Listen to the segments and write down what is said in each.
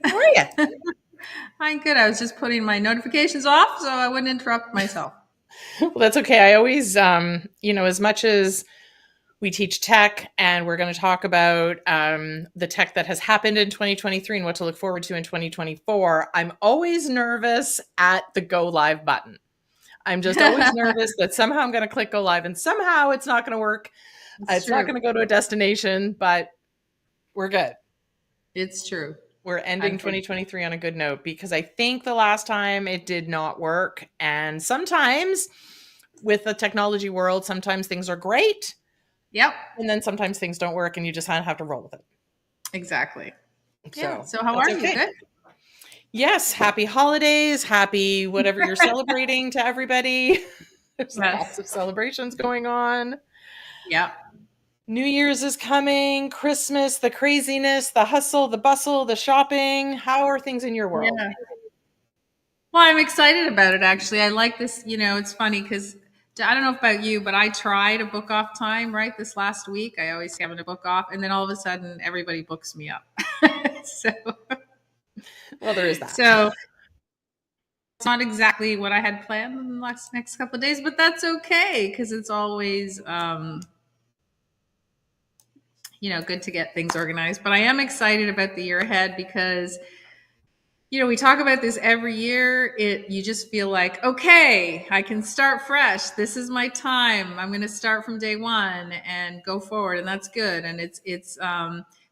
How are you? I'm good. I was just putting my notifications off so I wouldn't interrupt myself. Well, that's okay. I always, as much as we teach tech and we're going to talk about the tech that has happened in 2023 and what to look forward to in 2024, I'm always nervous at the go live button. I'm just always nervous that somehow I'm going to click go live and somehow it's not going to work. It's It's not true. going to go to a destination, but we're good. It's true. We're ending Unfortunately. 2023 on a good note because I think the last time it did not work. And sometimes with the technology world, sometimes things are great. Yep. And then sometimes things don't work and you just kind of have to roll with it. Exactly. Yeah. So So how that's are you? okay. Good? Yes. Happy holidays. Happy whatever you're celebrating to everybody. There's lots Yes. of celebrations going on. Yep. New Year's is coming, Christmas, the craziness, the hustle, the bustle, the shopping. How are things in your world? Yeah. Well, I'm excited about it actually. I like this, it's funny because I don't know about you, but I try to book off time, right? This last week, I always having to book off, and then all of a sudden everybody books me up. so Well, there is that. so it's not exactly what I had planned in the next couple of days, but that's okay because it's always good to get things organized. But I am excited about the year ahead because we talk about this every year. You just feel like, okay, I can start fresh. This is my time. I'm going to start from day one and go forward, and that's good. And it's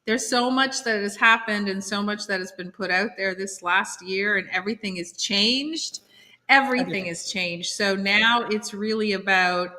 there's so much that has happened and so much that has been put out there this last year, and everything has changed. Everything Everything. has changed. So now it's really about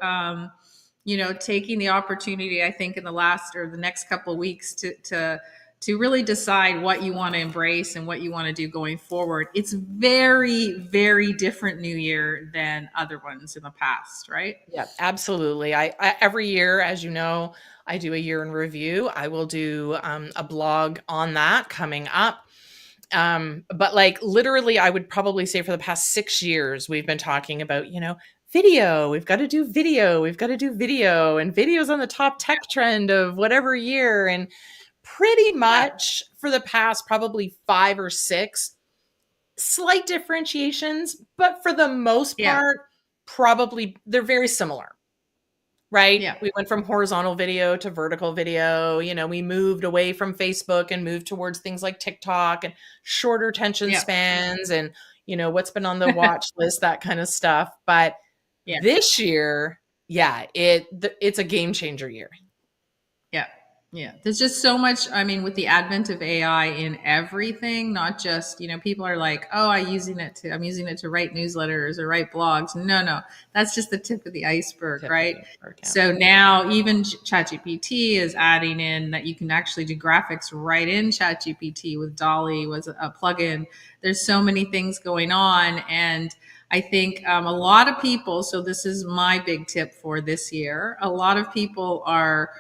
taking the opportunity, I think, in the last or the next couple of weeks to really decide what you want to embrace and what you want to do going forward. It's very, very different new year than other ones in the past, right? Yeah, absolutely. I every year, as you know, I do a year in review. I will do a blog on that coming up. But like literally, I would probably say for the past 6 years, we've been talking about, video. We've got to do video. We've got to do video, and video's on the top tech trend of whatever year. And pretty Yeah. much for the past probably 5 or 6, slight differentiations, but for the most Yeah. part, probably they're very similar, right? Yeah. We went from horizontal video to vertical video. We moved away from Facebook and moved towards things like TikTok and shorter attention Yeah. spans and, what's been on the watch list, that kind of stuff. But Yeah. this year, yeah, it's a game changer year. Yeah. Yeah. There's just so much. I mean, with the advent of AI in everything, not just, people are like, oh, I'm using it to write newsletters or write blogs. No, that's just the tip of the iceberg, Tip of right? the iceberg, yeah. So now even ChatGPT is adding in that you can actually do graphics right in ChatGPT with Dolly was a plugin. There's so many things going on. And I think a lot of people, so this is my big tip for this year, a lot of people are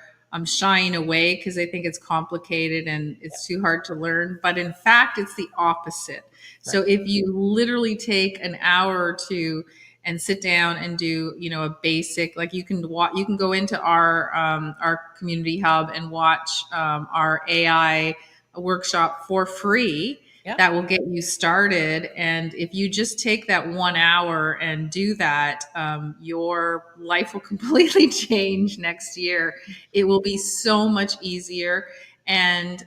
shying away because they think it's complicated and it's too hard to learn. But in fact, it's the opposite. So Right. if you literally take an hour or two and sit down and do, a basic, like you can go into our community hub and watch our AI workshop for free. Yeah. That will get you started. And if you just take that 1 hour and do that, your life will completely change next year. It will be so much easier. And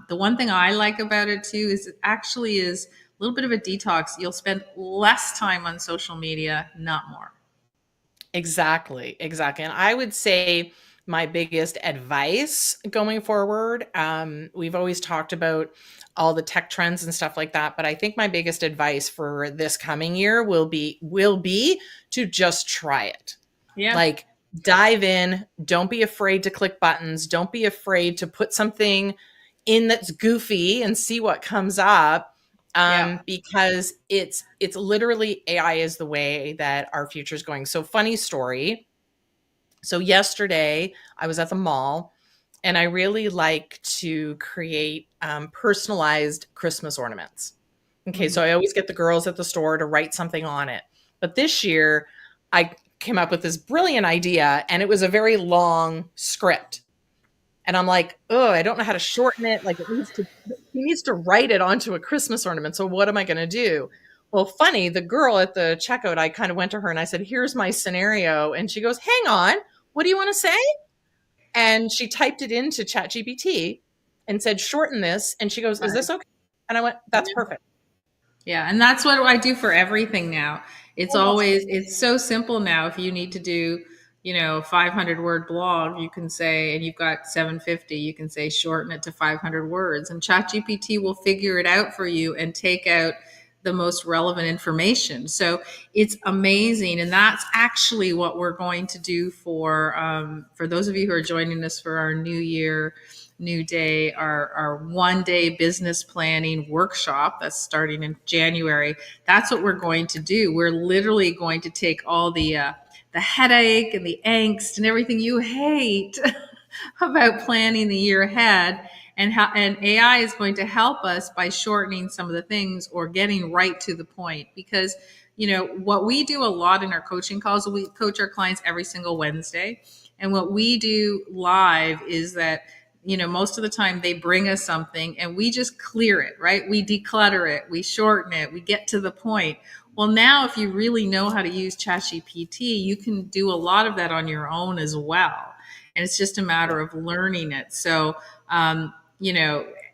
the one thing I like about it too is it actually is a little bit of a detox. You'll spend less time on social media, not more. Exactly. And I would say my biggest advice going forward, we've always talked about all the tech trends and stuff like that, but I think my biggest advice for this coming year will be to just try it. Yeah. Like dive in, don't be afraid to click buttons, don't be afraid to put something in that's goofy and see what comes up. Yeah. Because it's literally AI is the way that our future is going. So funny story. So yesterday I was at the mall and I really like to create personalized Christmas ornaments. Okay, so I always get the girls at the store to write something on it. But this year I came up with this brilliant idea and it was a very long script. And I'm like, oh, I don't know how to shorten it. Like he needs to write it onto a Christmas ornament. So what am I going to do? Well, funny, the girl at the checkout, I kind of went to her and I said, here's my scenario. And she goes, hang on, what do you want to say? And she typed it into ChatGPT and said, shorten this. And she goes, is this okay? And I went, that's perfect. Yeah, and that's what I do for everything now. It's Oh, that's always it's so simple now. If you need to do, 500 word blog, you can say, and you've got 750, you can say shorten it to 500 words, and ChatGPT will figure it out for you and take out the most relevant information. So it's amazing, and that's actually what we're going to do for those of you who are joining us for our New Year New Day, our 1 day business planning workshop that's starting in January. That's what we're going to do. We're literally going to take all the headache and the angst and everything you hate about planning the year ahead, and AI is going to help us by shortening some of the things or getting right to the point. Because what we do a lot in our coaching calls, we coach our clients every single Wednesday, and what we do live is that most of the time they bring us something and we just clear it, right? We declutter it, we shorten it, we get to the point. Well, now if you really know how to use ChatGPT, you can do a lot of that on your own as well. And it's just a matter of learning it. So,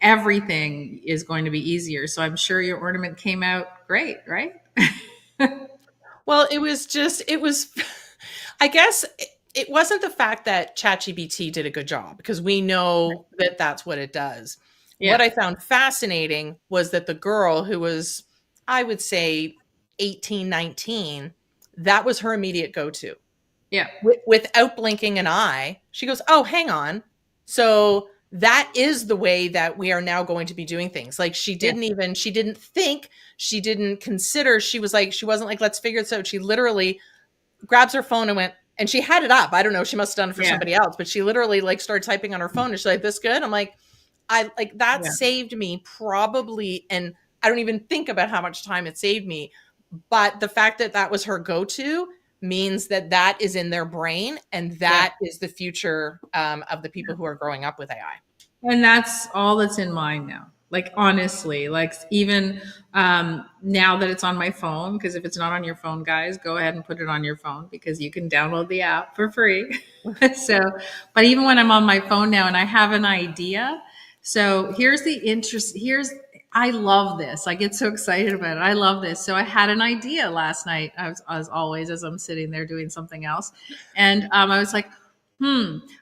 everything is going to be easier. So I'm sure your ornament came out great, right? Well, it was, I guess it wasn't the fact that ChatGPT did a good job because we know that that's what it does. What Yeah. I found fascinating was that the girl who was, I would say 18, 19, that was her immediate go-to. Yeah. Without blinking an eye, she goes, oh, hang on. So that is the way that we are now going to be doing things. Like she Yeah. didn't think, she didn't consider, she wasn't like, let's figure this out. She literally grabs her phone and went, and she had it up. I don't know. She must have done it for Yeah. somebody else, but she literally like started typing on her phone and she's like, this good? I'm like, I like that Yeah. saved me probably, and I don't even think about how much time it saved me. But the fact that that was her go-to means that that is in their brain, and Yeah. that is the future of the people who are growing up with AI. And that's all that's in mine now. Like honestly, like even now that it's on my phone, because if it's not on your phone, guys, go ahead and put it on your phone because you can download the app for free. So, but even when I'm on my phone now and I have an idea, so here's the interest. I love this. I get so excited about it. I love this. So I had an idea last night, as always, as I'm sitting there doing something else, and I was like,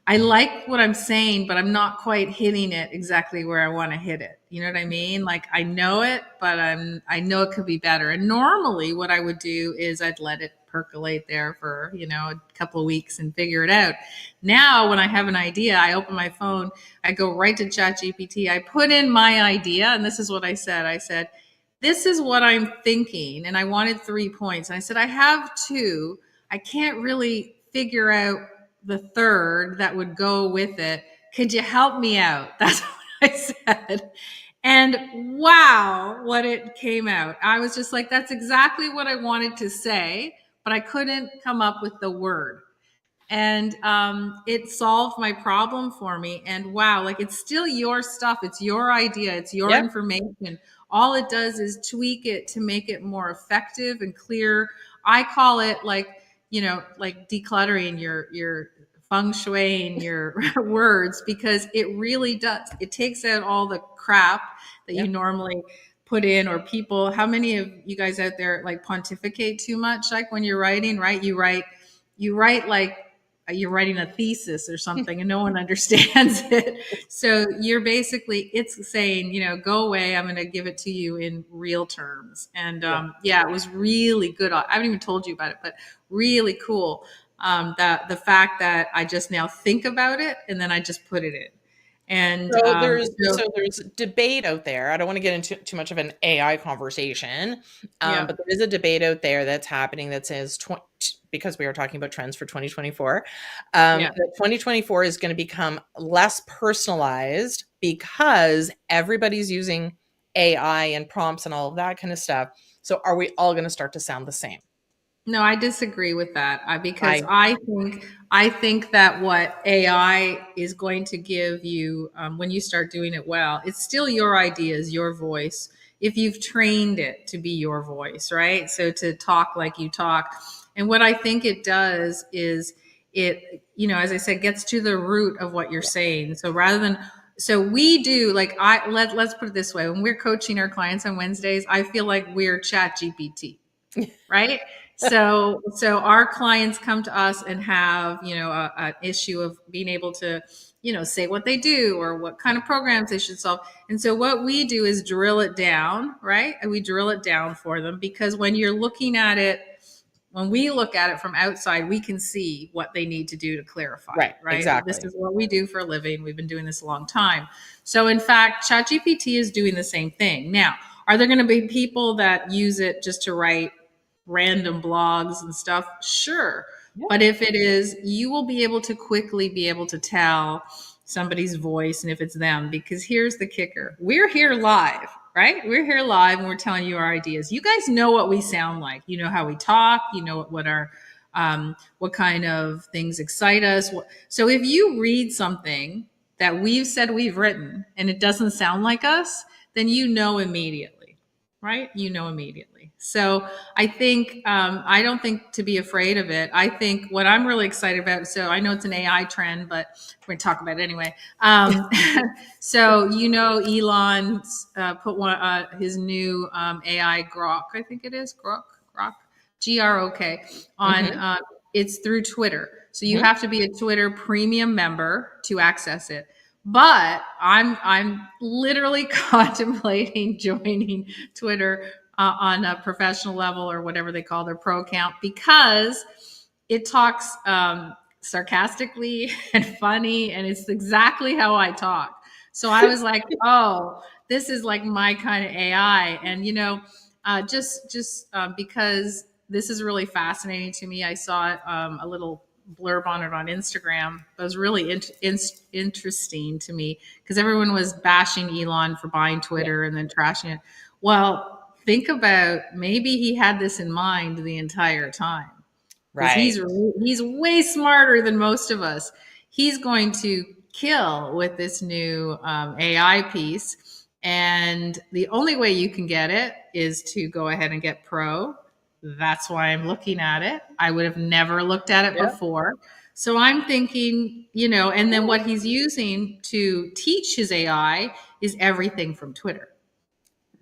I like what I'm saying, but I'm not quite hitting it exactly where I want to hit it. You know what I mean? Like I know it, but I know it could be better. And normally what I would do is I'd let it percolate there for, a couple of weeks and figure it out. Now when I have an idea, I open my phone, I go right to ChatGPT, I put in my idea, and this is what I said. I said, this is what I'm thinking. And I wanted 3 points. And I said, I have two. I can't really figure out the third that would go with it. Could you help me out? That's what I said. And wow, what it came out. I was just like, that's exactly what I wanted to say, but I couldn't come up with the word. And it solved my problem for me. And wow, like it's still your stuff. It's your idea. It's your Yep. information. All it does is tweak it to make it more effective and clear. I call it like decluttering your feng shui and your words, because it really does. It takes out all the crap that you Yep. normally put in, or people. How many of you guys out there like pontificate too much? Like when you're writing, right? You write like you're writing a thesis or something and no one understands it. So you're basically, it's saying, go away. I'm going to give it to you in real terms. And Yeah. yeah, it was really good. I haven't even told you about it, but really cool. That the fact that I just now think about it and then I just put it in. And So there's debate out there. I don't want to get into too much of an AI conversation, yeah, but there is a debate out there that's happening that says because we are talking about trends for 2024, yeah. that 2024 is going to become less personalized because everybody's using AI and prompts and all of that kind of stuff. So are we all going to start to sound the same? No, I disagree with that because I I think that what AI is going to give you when you start doing it well, it's still your ideas, your voice. If you've trained it to be your voice, right? So to talk like you talk, and what I think it does is it, as I said, gets to the root of what you're saying. So rather than so we do like let's put it this way: when we're coaching our clients on Wednesdays, I feel like we're Chat GPT, right? So our clients come to us and have an issue of being able to say what they do or what kind of programs they should solve. And so what we do is drill it down, right? And we drill it down for them, because when you're looking at it, when we look at it from outside, we can see what they need to do to clarify it, right, right? This exactly. is what we do for a living. We've been doing this a long time. So in fact, ChatGPT is doing the same thing. Now, are there going to be people that use it just to write random blogs and stuff? Sure. Yeah. But if it is, you will be able to quickly be able to tell somebody's voice and if it's them, because here's the kicker. We're here live, right? We're here live and we're telling you our ideas. You guys know what we sound like. You know how we talk. You know what our what kind of things excite us. So if you read something that we've said we've written and it doesn't sound like us, then you know immediately, right? You know immediately. So I think I don't think to be afraid of it. I think what I'm really excited about. So I know it's an AI trend, but we're going to talk about it anyway. So Elon's put one his new AI Grok, I think it is Grok, Grok, on. Hmm. It's through Twitter, so you Hmm. have to be a Twitter premium member to access it. But I'm literally contemplating joining Twitter on a professional level, or whatever they call their pro account, because it talks sarcastically and funny, and it's exactly how I talk. So I was like, oh, this is like my kind of AI. And just because this is really fascinating to me, I saw a little blurb on it on Instagram. It was really interesting to me, because everyone was bashing Elon for buying Yeah. Twitter and then trashing it. Well, think about, maybe he had this in mind the entire time, because Right. he's way smarter than most of us. He's going to kill with this new AI piece, and the only way you can get it is to go ahead and get pro. That's why I'm looking at it. I would have never looked at it Yeah. before. So I'm thinking, and then what he's using to teach his AI is everything from Twitter.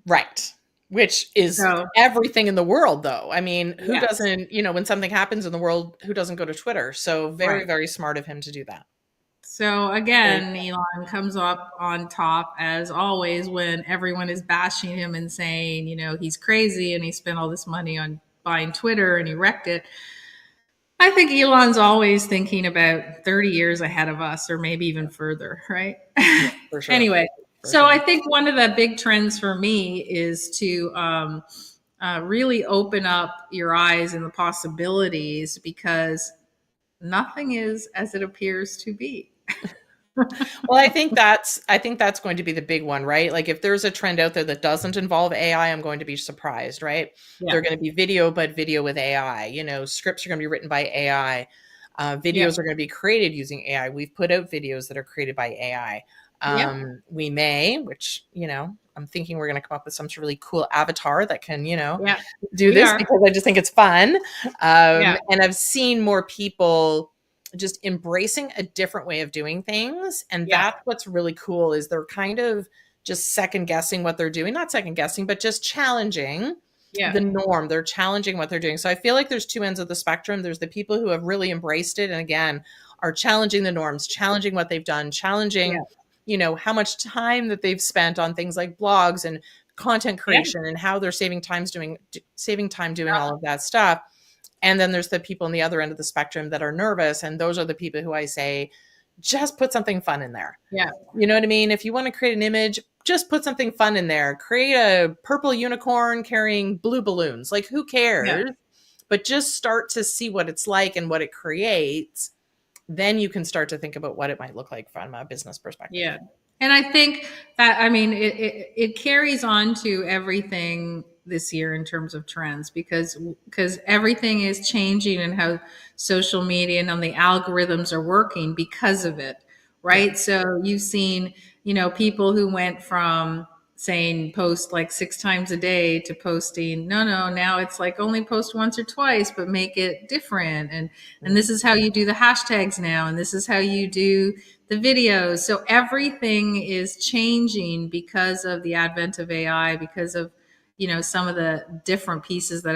Right. Which is So everything in the world, though. I mean, who yes, doesn't, when something happens in the world, who doesn't go to Twitter? So very, right. very smart of him to do that. So Very again, cool. Elon comes up on top as always when everyone is bashing him and saying, he's crazy and he spent all this money on buying Twitter and he wrecked it. I think Elon's always thinking about 30 years ahead of us, or maybe even further, right? Yeah, for sure. Anyway, For so I sure. think one of the big trends for me is to really open up your eyes and the possibilities, because nothing is as it appears to be. Well, I think that's going to be the big one, right? Like if there's a trend out there that doesn't involve AI, I'm going to be surprised, right? Yeah. They're going to be video, but video with AI. Scripts are going to be written by AI. Yeah. Videos are going to be created using AI. We've put out videos that are created by AI. Yeah. We may, which, I'm thinking we're going to come up with some really cool avatar that can, Yeah. do We this are. because I just think it's fun. Yeah. And I've seen more people just embracing a different way of doing things. And Yeah. that's what's really cool is they're kind of just second guessing what they're doing, not second guessing, but just challenging Yeah. the norm. They're challenging what they're doing. So I feel like there's two ends of the spectrum. There's the people who have really embraced it and again are challenging the norms, challenging what they've done, challenging, Yeah. how much time that they've spent on things like blogs and content Yeah. creation and how they're saving time doing all of that stuff. And then there's the people on the other end of the spectrum that are nervous. And those are the people who I say, just put something fun in there. Yeah. You know what I mean? If you want to create an image, just put something fun in there. Create a purple unicorn carrying blue balloons. Like, who Yeah. cares? But just start to see what it's like and what it creates. Then you can start to think about what it might look like from a business perspective. Yeah. And I think that, I mean, it carries on to everything this year in terms of trends, because everything is changing and how social media and on the algorithms are working because of it, Yeah. right? So you've seen, people who went from saying post like 6 times a day to posting, no, now it's like only post once or twice, but make it different. And this is how you do the hashtags now, and this is how you do the videos. So everything is changing because of the advent of AI, because of some of the different pieces that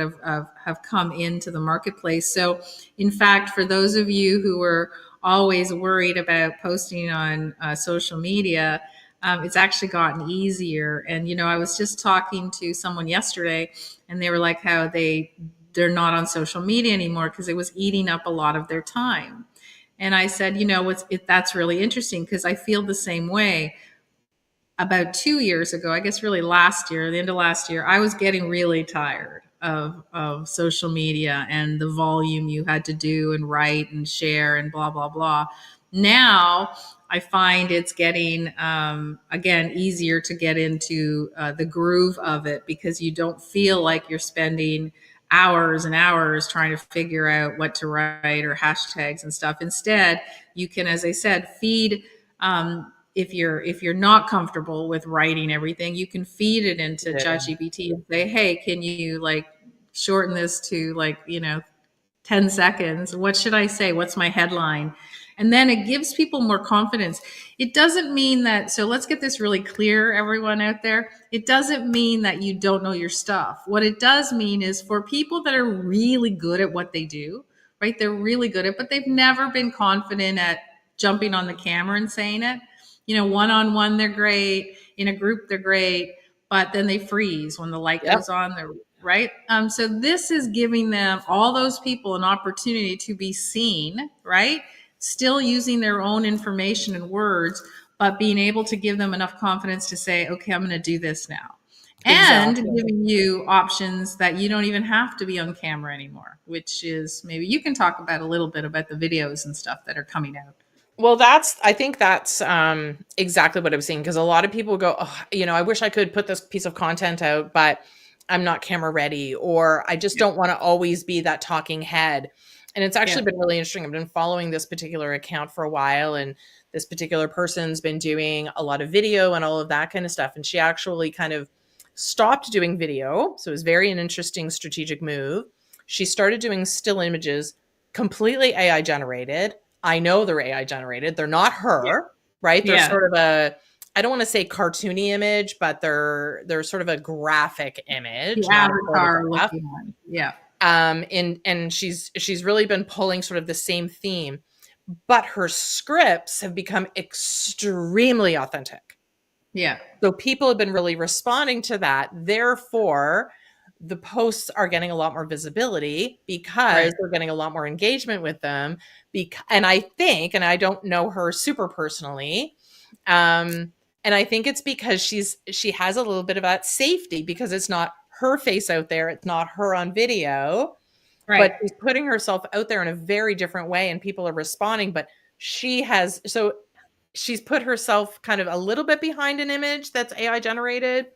have come into the marketplace. So in fact, for those of you who were always worried about posting on social media, it's actually gotten easier. And I was just talking to someone yesterday, and they were like how they're not on social media anymore because it was eating up a lot of their time. And I said, that's really interesting, because I feel the same way. About 2 years ago, I guess really last year, the end of last year, I was getting really tired of social media and the volume you had to do and write and share and blah, blah, blah. Now I find it's getting, again, easier to get into the groove of it, because you don't feel like you're spending hours and hours trying to figure out what to write or hashtags and stuff. Instead, you can, as I said, feed, if you're not comfortable with writing everything, you can feed it into Yeah. ChatGPT and say, hey, can you like shorten this to 10 seconds? What should I say? What's my headline? And then it gives people more confidence. It doesn't mean that, so let's get this really clear, everyone out there. It doesn't mean that you don't know your stuff. What it does mean is, for people that are really good at what they do, right? They're really good at, but they've never been confident at jumping on the camera and saying it. One on one, they're great. In a group, they're great. But then they freeze when the light Yep. goes on. They're right. So this is giving them, all those people, an opportunity to be seen, right? Still using their own information and words, but being able to give them enough confidence to say, okay, I'm going to do this now. And Exactly. giving you options that you don't even have to be on camera anymore, which is, maybe you can talk about a little bit about the videos and stuff that are coming out. Well, I think that's exactly what I was saying, because a lot of people go, oh, I wish I could put this piece of content out, but I'm not camera ready, or I just don't want to always be that talking head. And it's actually Yeah. been really interesting. I've been following this particular account for a while, and this particular person's been doing a lot of video and all of that kind of stuff. And she actually kind of stopped doing video. So it was very an interesting strategic move. She started doing still images, completely AI generated. I know they're AI generated. They're not Yeah. her, right? They're Yeah. sort of I don't want to say cartoony image, but they're sort of a graphic image, The not a avatar photograph. looking one. Yeah. And she's really been pulling sort of the same theme, but her scripts have become extremely authentic. Yeah. So people have been really responding to that. Therefore, the posts are getting a lot more visibility because Right. they're getting a lot more engagement with them. And I think, and I don't know her super personally, and I think it's because she has a little bit of that safety, because it's not her face out there, it's not her on video, Right. but she's putting herself out there in a very different way, and people are responding. But she's put herself kind of a little bit behind an image that's AI generated.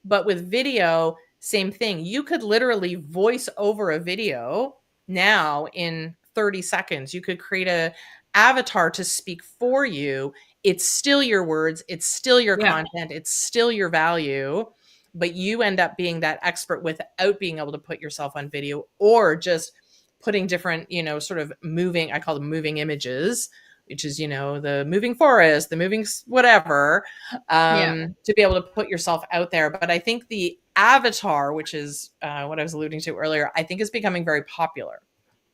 But with video, same thing. You could literally voice over a video now in 30 seconds. You could create a avatar to speak for you. It's still your words, it's still your Yeah. content, it's still your value, but you end up being that expert without being able to put yourself on video, or just putting different, sort of moving, I call them moving images, which is, the moving forest, the moving whatever, Yeah. to be able to put yourself out there. But I think the avatar, which is what I was alluding to earlier, I think is becoming very popular.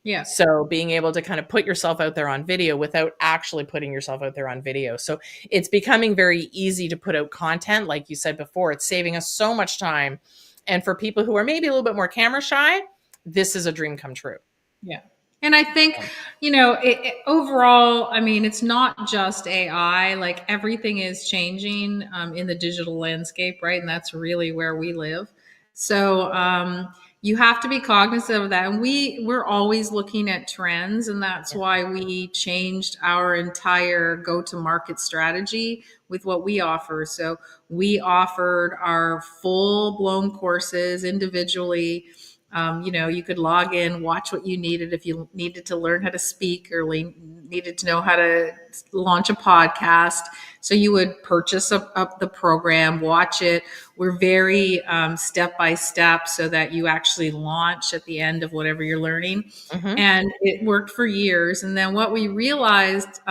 Yeah. So being able to kind of put yourself out there on video without actually putting yourself out there on video. So it's becoming very easy to put out content. Like you said before, it's saving us so much time. And for people who are maybe a little bit more camera shy, this is a dream come true. Yeah. And I think, overall, I mean, it's not just AI, like everything is changing in the digital landscape, right? And that's really where we live. So, You have to be cognizant of that. And we're always looking at trends, and that's why we changed our entire go-to-market strategy with what we offer. So we offered our full-blown courses individually. You could log in, watch what you needed if you needed to learn how to speak or needed to know how to launch a podcast. So you would purchase up the program, watch it. We're very step by step so that you actually launch at the end of whatever you're learning. Mm-hmm. And it worked for years. And then what we realized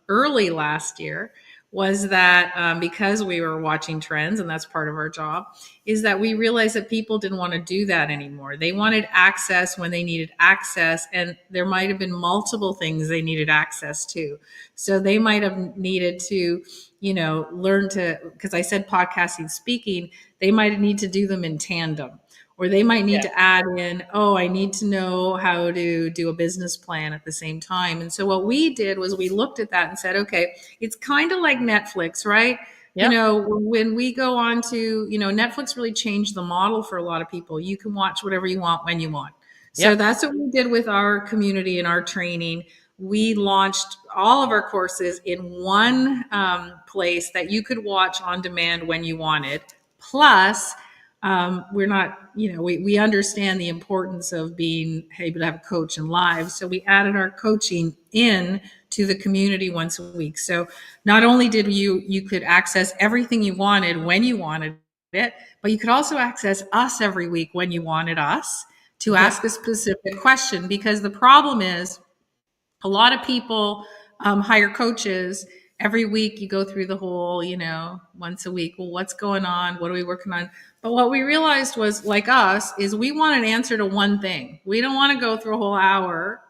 early last year was that because we were watching trends, and that's part of our job, is that we realized that people didn't want to do that anymore. They wanted access when they needed access, and there might have been multiple things they needed access to. So they might have needed to, learn to, because I said podcasting, speaking, they might need to do them in tandem. Or they might need to add in, oh, I need to know how to do a business plan at the same time. And so what we did was we looked at that and said, okay, it's kind of like Netflix, right? Yep. When we go on to, Netflix really changed the model for a lot of people. You can watch whatever you want when you want. So Yep. that's what we did with our community and our training. We launched all of our courses in one place that you could watch on demand when you wanted. Plus, we're not, we understand the importance of being able to have a coach in live. So we added our coaching in to the community once a week. So not only did you could access everything you wanted when you wanted it, but you could also access us every week when you wanted us to ask a specific question. Because the problem is a lot of people hire coaches. Every week you go through the whole, once a week, well, what's going on? What are we working on? But what we realized was, like us, is we want an answer to one thing. We don't want to go through a whole hour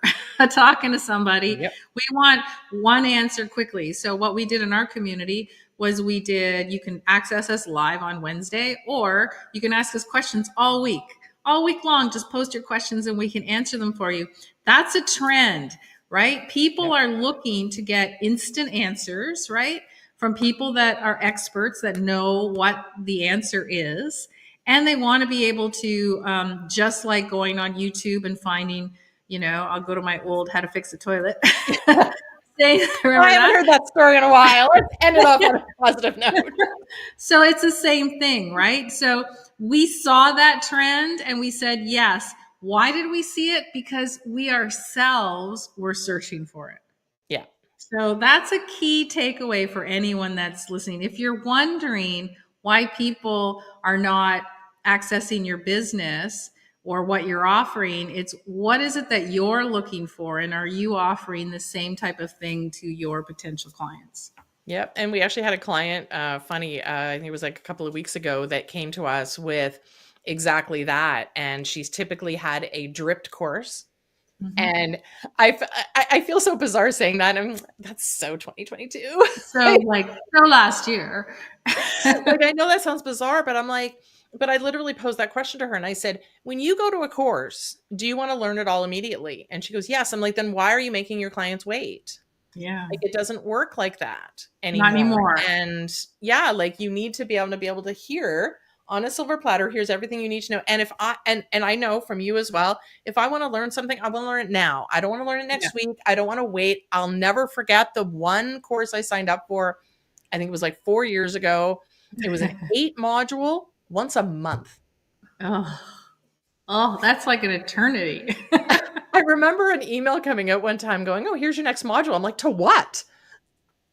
talking to somebody. Yep. We want one answer quickly. So what we did in our community was you can access us live on Wednesday, or you can ask us questions all week long. Just post your questions and we can answer them for you. That's a trend, right? People are looking to get instant answers, right? From people that are experts that know what the answer is. And they want to be able to, just like going on YouTube and finding, I'll go to my old How to Fix a Toilet. I haven't heard that story in a while. Let's end it off on a positive note. So it's the same thing, right? So we saw that trend and we said, yes. Why did we see it? Because we ourselves were searching for it. Yeah. So that's a key takeaway for anyone that's listening. If you're wondering why people are not accessing your business or what you're offering, it's what is it that you're looking for? And are you offering the same type of thing to your potential clients? Yep. And we actually had a client, I think it was like a couple of weeks ago, that came to us with exactly that. And she's typically had a dripped course. Mm-hmm. And I feel so bizarre saying that. That's so 2022. So last year. I know that sounds bizarre, but I'm like, but I literally posed that question to her and I said, when you go to a course, do you want to learn it all immediately? And she goes, yes. I'm like, then why are you making your clients wait? Yeah. It doesn't work like that anymore. Not anymore. And you need to be able to hear on a silver platter. Here's everything you need to know. And if and I know from you as well, if I want to learn something, I want to learn it now. I don't want to learn it next week. I don't want to wait. I'll never forget the one course I signed up for. I think it was like 4 years ago. It was an 8 module once a month. Oh, that's like an eternity. I remember an email coming out one time going, oh, here's your next module. I'm like, to what?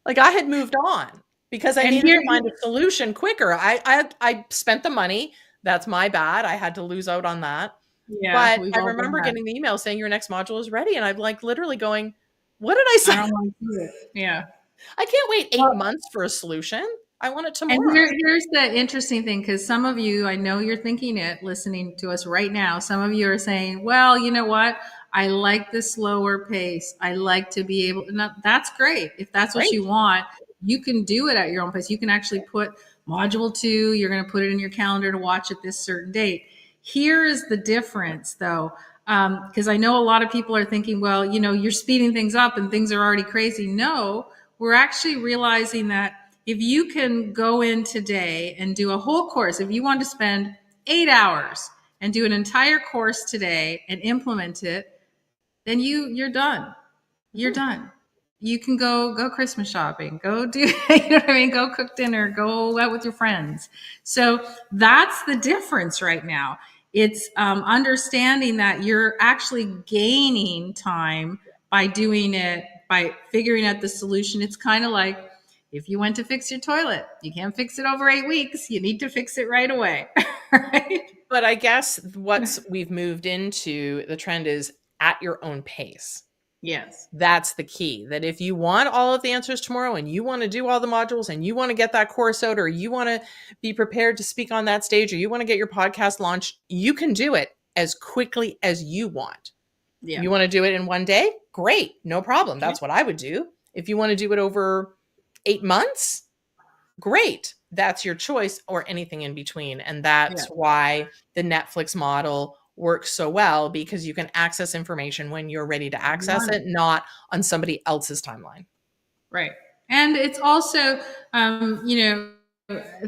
Like I had moved on because I needed to find a solution quicker. I spent the money. That's my bad. I had to lose out on that. Yeah, but I remember getting the email saying your next module is ready. And I'm like literally going, what did I say? I don't want to do it. Yeah. I can't wait 8 months for a solution. I want it tomorrow. And here's the interesting thing, because some of you, I know you're thinking it, listening to us right now. Some of you are saying, well, you know what? I like the slower pace. I like to be able to, that's great. If that's what you want, you can do it at your own pace. You can actually put module 2, you're going to put it in your calendar to watch at this certain date. Here is the difference though. Because I know a lot of people are thinking, well, you're speeding things up and things are already crazy. No, we're actually realizing that if you can go in today and do a whole course, if you want to spend 8 hours and do an entire course today and implement it, then you're done. You're done. You can go Christmas shopping, go do, you know what I mean? Go cook dinner, go out with your friends. So that's the difference right now. It's understanding that you're actually gaining time by doing it, by figuring out the solution. It's kind of like if you went to fix your toilet, you can't fix it over 8 weeks. You need to fix it right away. Right? But I guess we've moved into the trend is at your own pace. Yes. That's the key. That if you want all of the answers tomorrow and you want to do all the modules and you want to get that course out, or you want to be prepared to speak on that stage, or you want to get your podcast launched, you can do it as quickly as you want. Yeah. You want to do it in one day? Great. No problem. That's what I would do. If you want to do it over 8 months, great. That's your choice, or anything in between. And that's why the Netflix model works so well, because you can access information when you're ready to access it, not on somebody else's timeline. Right. And it's also, I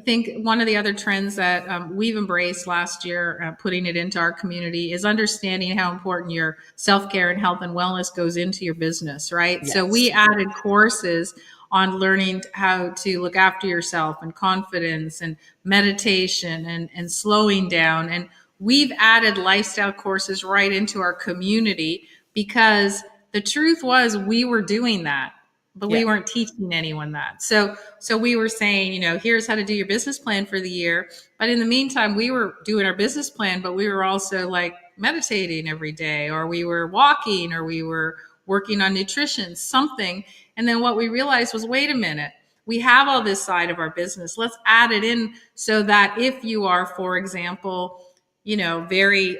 think one of the other trends that we've embraced last year, putting it into our community, is understanding how important your self-care and health and wellness goes into your business, right? Yes. So we added courses on learning how to look after yourself, and confidence, and meditation, and slowing down. And we've added lifestyle courses right into our community, because the truth was we were doing that, but we weren't teaching anyone that. So we were saying, here's how to do your business plan for the year. But in the meantime, we were doing our business plan, but we were also like meditating every day, or we were walking, or we were working on nutrition, something. And then what we realized was, wait a minute, we have all this side of our business. Let's add it in, so that if you are, for example, very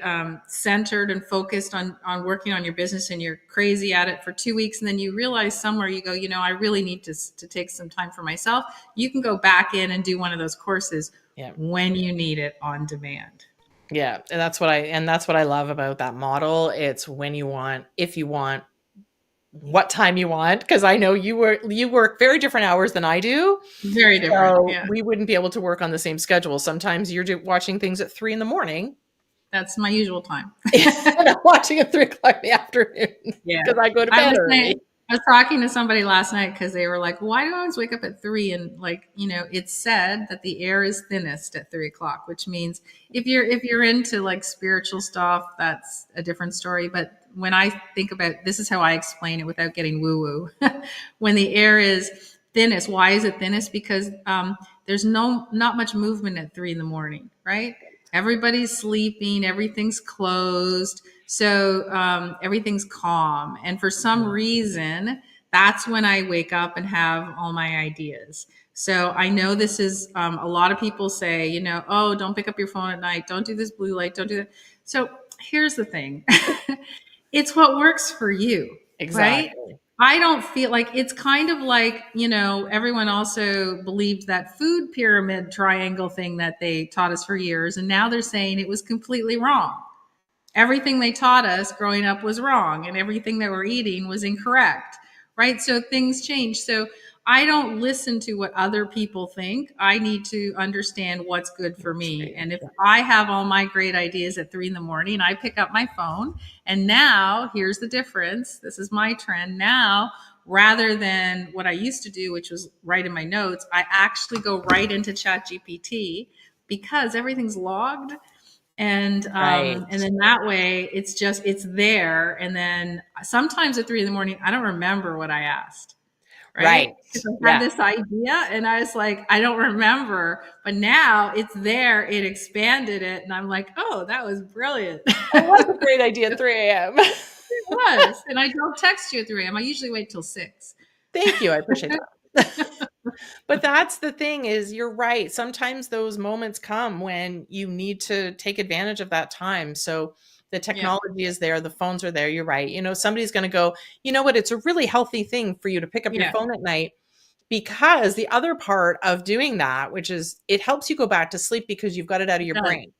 centered and focused on working on your business, and you're crazy at it for 2 weeks, and then you realize somewhere you go, I really need to take some time for myself. You can go back in and do one of those courses when you need it, on demand. Yeah. And that's what I love about that model. It's when you want, if you want, what time you want, because I know you work very different hours than I do. Very different. So we wouldn't be able to work on the same schedule. Sometimes you're watching things at 3 a.m. That's my usual time. And I'm watching at 3 o'clock in the afternoon. Yeah, because I go to bed early. I was talking to somebody last night, because they were like, why do I always wake up at 3? And it's said that the air is thinnest at 3 o'clock, which means if you're into like spiritual stuff, that's a different story. But when I think about, this is how I explain it without getting woo woo. When the air is thinnest, why is it thinnest? Because there's not much movement at 3 a.m, right? Everybody's sleeping, everything's closed. So everything's calm. And for some reason, that's when I wake up and have all my ideas. So I know this is, a lot of people say, oh, don't pick up your phone at night. Don't do this blue light. Don't do that. So here's the thing. It's what works for you. Exactly. Right? I don't feel like, it's kind of like, everyone also believed that food pyramid triangle thing that they taught us for years. And now they're saying it was completely wrong. Everything they taught us growing up was wrong, and everything that we're eating was incorrect, right? So things change. So I don't listen to what other people think. I need to understand what's good for me. And if I have all my great ideas at 3 a.m, I pick up my phone. And now here's the difference. This is my trend now. Rather than what I used to do, which was write in my notes, I actually go right into ChatGPT, because everything's logged. And and then that way it's there. And then sometimes at 3 a.m, I don't remember what I asked. Right. Because I had this idea, and I was like, I don't remember, but now it's there. It expanded it. And I'm like, oh, that was brilliant. It was a great idea at 3 a.m. It was. And I don't text you at 3 a.m. I usually wait till 6. Thank you. I appreciate that. But that's the thing, is you're right. Sometimes those moments come when you need to take advantage of that time. So the technology is there. The phones are there. You're right. Somebody's going to go, you know what? It's a really healthy thing for you to pick up your phone at night, because the other part of doing that, which is it helps you go back to sleep because you've got it out of your brain.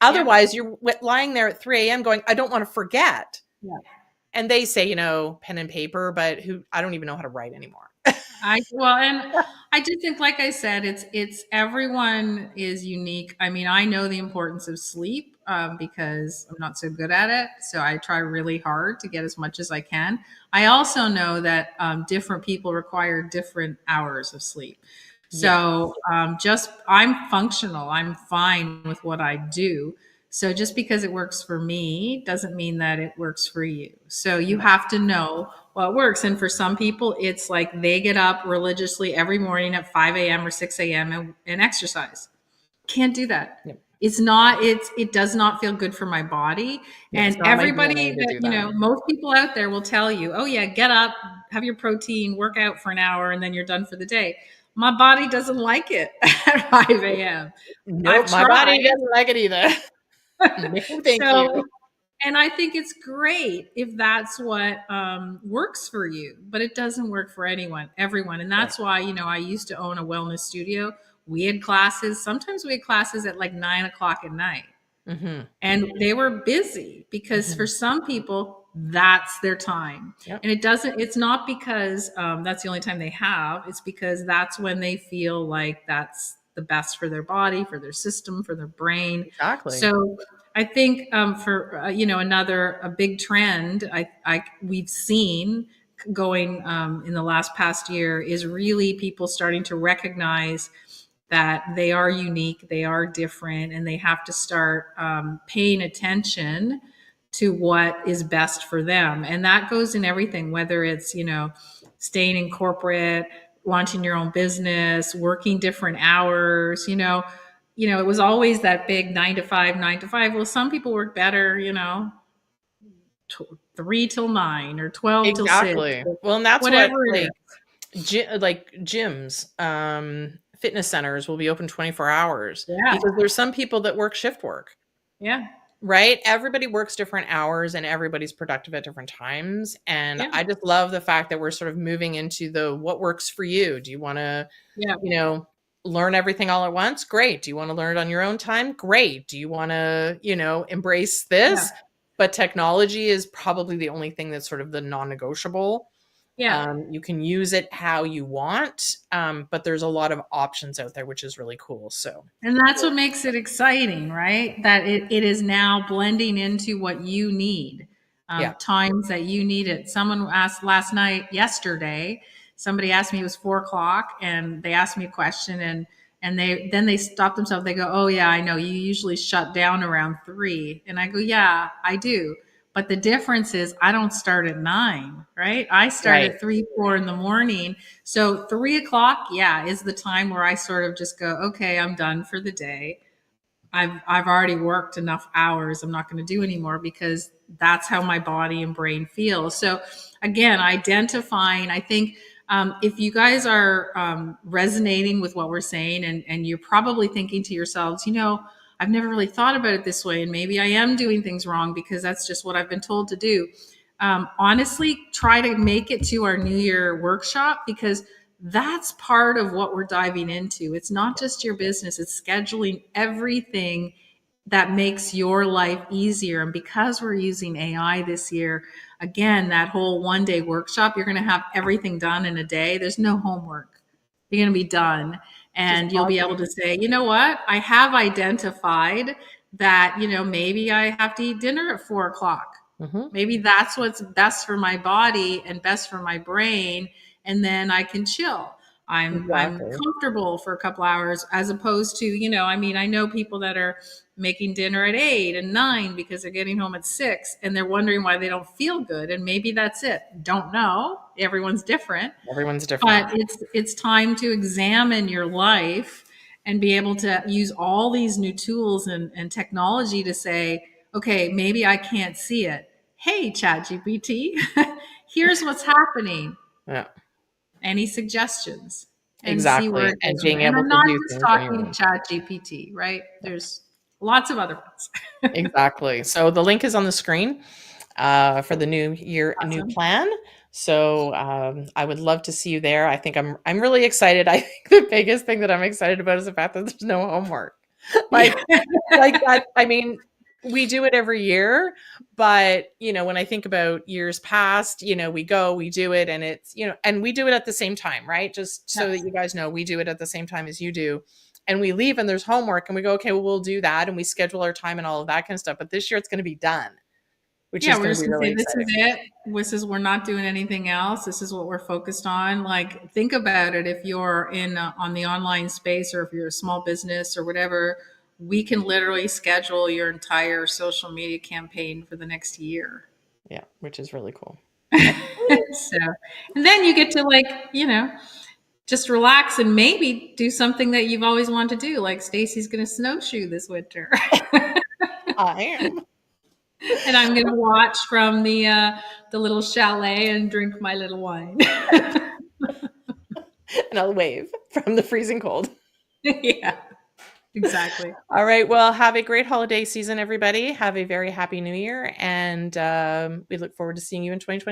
Otherwise, you're lying there at 3 a.m. going, I don't want to forget. Yeah. And they say, pen and paper, but I don't even know how to write anymore. And I do think, like I said, it's everyone is unique. I mean, I know the importance of sleep because I'm not so good at it, so I try really hard to get as much as I can. I also know that different people require different hours of sleep. Yeah. So just I'm functional. I'm fine with what I do. So just because it works for me doesn't mean that it works for you. So you have to know what works. And for some people, it's like they get up religiously every morning at 5 a.m. or 6 a.m. And exercise. Can't do that. Yep. It does not feel good for my body. Yeah, it's And not my everybody DNA to that, do that. most people out there will tell you, oh yeah, get up, have your protein, work out for an hour, and then you're done for the day. My body doesn't like it at 5 a.m. I've Nope, my body tried. doesn't like it either. No, thank you. So, and I think it's great if that's what works for you, but it doesn't work for everyone. And Right. that's why, I used to own a wellness studio. We had classes. Sometimes we had classes at like 9 o'clock at night, Hmm. and they were busy because for Hmm. some people, that's their time. Yep. And it's not because that's the only time they have. It's because that's when they feel like that's the best for their body, for their system, for their brain. Exactly. So I think for another a big trend we've seen going in the last past year is really people starting to recognize that they are unique, they are different, and they have to start paying attention to what is best for them. And that goes in everything, whether it's staying in corporate, launching your own business, working different hours. It was always that big 9 to 5, 9 to 5. Well, some people work better, 3 till 9 or 12 till 6, Exactly. or Well, and that's what whatever it is. like gyms, fitness centers will be open 24 hours Yeah. because there's some people that work shift work, Yeah. right? Everybody works different hours and everybody's productive at different times. And Yeah. I just love the fact that we're sort of moving into the what works for you. Do you want to, Yeah. you know, learn everything all at once? Great. Do you want to learn it on your own time? Great. Do you want to, embrace Yeah. this? But technology is probably the only thing that's sort of the non-negotiable. Yeah. You can use it how you want, but there's a lot of options out there, which is really cool. So, And that's what makes it exciting, right? That it is now blending into what you need, yeah. times that you need it. Someone asked yesterday, somebody asked me, it was 4 o'clock, and they asked me a question, and they stop themselves. They go, "Oh yeah, I know. You usually shut down around 3." And I go, "Yeah, I do. But the difference is I don't start at 9, right? I start Right. at 3, 4 in the morning. So 3 o'clock, yeah, is the time where I sort of just go, okay, I'm done for the day. I've already worked enough hours. I'm not going to do anymore because that's how my body and brain feels. So again, identifying, I think if you guys are resonating with what we're saying, and you're probably thinking to yourselves, I've never really thought about it this way, and maybe I am doing things wrong because that's just what I've been told to do. Honestly, try to make it to our New Year workshop because that's part of what we're diving into. It's not just your business, it's scheduling everything that makes your life easier. And because we're using AI this year, again, that whole 1 day workshop, you're going to have everything done in a day. There's no homework. You're going to be done. Just And you'll be able awesome. to say, you know what? I have identified that, maybe I have to eat dinner at 4 o'clock. Hmm. Maybe that's what's best for my body and best for my brain, and then I can chill. I'm Exactly. comfortable for a couple hours as opposed to, I know people that are making dinner at 8 and 9 because they're getting home at 6 and they're wondering why they don't feel good, and maybe that's it. Don't know. Everyone's different, Everyone's different. but it's time to examine your life and be able to use all these new tools and technology to say, okay, maybe I can't see it. Hey, ChatGPT, here's what's happening. Yeah, Any suggestions? And see where exactly. it And goes from being there. And able I'm to not do just things on your talking own. ChatGPT, right? There's lots of other ones. Exactly. So the link is on the screen for the new year, new Awesome. plan. So I would love to see you there. I think I'm really excited. I think the biggest thing that I'm excited about is the fact that there's no homework. Yeah. like like that. I mean, we do it every year, but when I think about years past, we go, we do it, and it's and we do it at the same time, right? Just so that Yes. you guys know, we do it at the same time as you do. And we leave and there's homework and we go, okay, well, we'll do that, and we schedule our time and all of that kind of stuff. But this year it's going to be done, which Yeah, is we're going to just be gonna really say this is exciting. it. We're not doing anything else. This is what we're focused on. Like, think about it. If you're in on the online space, or if you're a small business or whatever, we can literally schedule your entire social media campaign for the next year. Yeah, which is really cool. So, and then you get to, like, just relax and maybe do something that you've always wanted to do. Like Stacy's going to snowshoe this winter. I am. And I'm going to watch from the little chalet and drink my little wine. And I'll wave from the freezing cold. Yeah, exactly. All right. Well, have a great holiday season, everybody. Have a very happy new year. And we look forward to seeing you in 2020.